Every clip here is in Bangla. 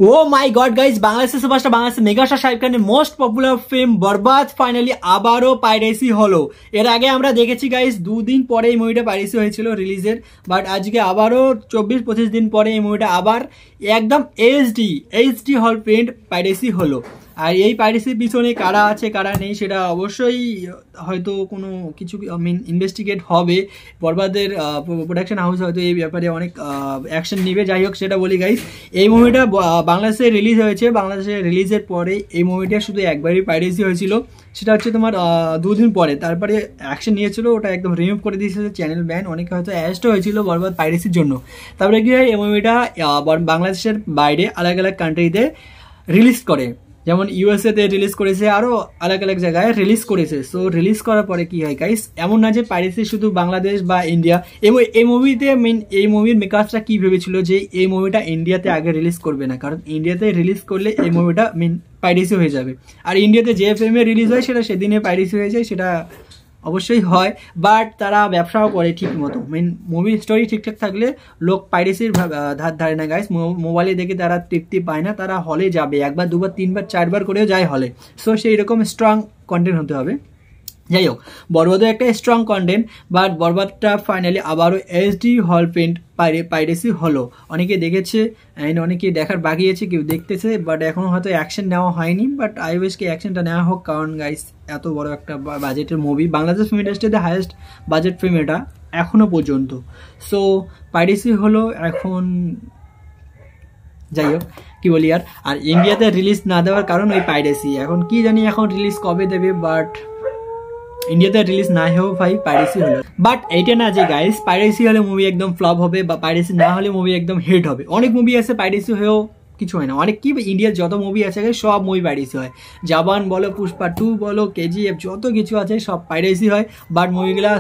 ও মাই গড গাইজ, বাংলাদেশের সুপারস্টার, বাংলাদেশের মেগাস্টার শাহরুখ খানের মোস্ট পপুলার ফিল্ম বরবাদ ফাইনালি আবারও পাইরেসি হলো। এর আগে আমরা দেখেছি গাইজ 2 দিন পরে এই মুভিটা পাইরেসি হয়েছিল রিলিজের, বাট আজকে আবারও 24-25 দিন পরে এই মুভিটা আবার একদম এইচডি হল প্রিন্ট পাইরেসি হলো। আর এই পাইরেসির পিছনে কারা আছে কারা নেই সেটা অবশ্যই হয়তো কোনো কিছু ইনভেস্টিগেট হবে। বরবাদের প্রোডাকশন হাউস হয়তো এই ব্যাপারে অনেক অ্যাকশন নেবে। যাই হোক, সেটা বলি গাইস, এই মুভিটা বাংলাদেশে রিলিজ হয়েছে। বাংলাদেশে রিলিজের পরে এই মুভিটা শুধু একবারই পাইরেসি হয়েছিল, সেটা হচ্ছে তোমার 2 দিন পরে। তারপরে অ্যাকশন নিয়েছিল, ওটা একদম রিমুভ করে দিয়েছিল, চ্যানেল ব্যান, অনেকে হয়তো অ্যারেস্ট হয়েছিল বরবাদ পাইরেসির জন্য। তারপরে কি হয়, এই মুভিটা বাংলাদেশের বাইরে আলাদা আলাদা কান্ট্রিতে রিলিজ করে, যেমন ইউএসএ তে রিলিজ করেছে, আরো আলাদা আলাদা জায়গায় রিলিজ করেছে। সো রিলিজ করার পরে কি হয় গাইস, এমন না যে পাইরেসি শুধু বাংলাদেশ বা ইন্ডিয়া। এই মুভিতে এই মুভির মেকার্সরা কি ভেবেছিল যে এই মুভিটা ইন্ডিয়াতে আগে রিলিজ করবে না, কারণ ইন্ডিয়াতে রিলিজ করলে এই মুভিটা পাইরেসি হয়ে যাবে। আর ইন্ডিয়াতে যে ফিল্মে রিলিজ হয় সেটা সেদিনে পাইরেসি হয়ে যায়, সেটা অবশ্যই হয়। বাট তারা ব্যবসাও করে ঠিক মতো, মুভি স্টোরি ঠিকঠাক থাকলে লোক পাইরেসির ধার ধারে না গাইস। মোবাইলে দেখে তারা তৃপ্তি পায় না, তারা হলে যাবে, 1বার 2বার 3বার 4বার করেও যায় হলে। সো সেই রকম স্ট্রং কন্টেন্ট হতে হবে। যাই হোক, বরবাদও একটা স্ট্রং কন্টেন্ট, বাট বরবাদটা ফাইনালি আবারও এইচডি হল প্রিন্ট পাইরেসি হলো। অনেকে দেখেছে অ্যান্ড অনেকে দেখার বাকি আছে, কেউ দেখতেছে, বাট এখনও হয়তো অ্যাকশন নেওয়া হয়নি। বাট আই উইশ কি অ্যাকশনটা নেওয়া হোক, কারণ গাইস এত বড় একটা বাজেটের মুভি, বাংলাদেশ ফিল্ম ইন্ডাস্ট্রিতে হাইয়েস্ট বাজেট ফিল্ম এটা এখনও পর্যন্ত। সো পাইরেসি হলো এখন। যাই হোক, কি বলি আর ইন্ডিয়াতে রিলিজ না দেওয়ার কারণ ওই পাইরেসি। এখন কি জানি এখন রিলিজ কবে দেবে, বাট ইন্ডিয়াতে রিলিজ না হয়েও ভাই পাইরেসি হলো। বাট এইটা না যে গাইস পাইরেসি হলে মুভি একদম ফ্লপ হবে, বা পাইরেসি না হলে মুভি একদম হিট হবে। অনেক মুভি আছে পাইরেসি হয়েও কিছু হয় না। অনেক কি ইন্ডিয়ার যত মুভি আছে সব মুভি পাইরেসি হয়। জাবান বলো, পুষ্পা 2 বলো, কেজিএফ, যত কিছু আছে সব পাইরেসি হয়। বাট মুভিগুলা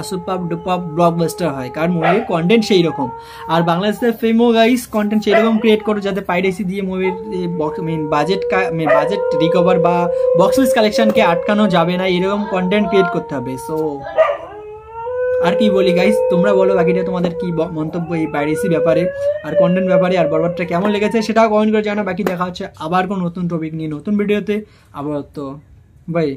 সুপার ডুপার ব্লকবাস্টার হয়, কারণ মুভির কন্টেন্ট সেই রকম। আর বাংলাদেশের ফিল্মও গাইস কন্টেন্ট সেই রকম ক্রিয়েট করো যাতে পাইরেসি দিয়ে মুভির বাজেট রিকভার বা বক্স অফিস কালেকশনকে আটকানো যাবে না, এরকম কন্টেন্ট ক্রিয়েট করতে হবে। সো আর কি বলি গাইস, তোমরা বলো বাকিটা, তোমাদের কি মন্তব্য এই পাইরেসি ব্যাপারে আর কন্টেন্ট ব্যাপারে, আর বরবাদটা কেমন লেগেছে সেটাও কমেন্ট করে জানাও। বাকি দেখা হচ্ছে আবার কোনো নতুন টপিক নিয়ে নতুন ভিডিওতে। আবার তো বাই।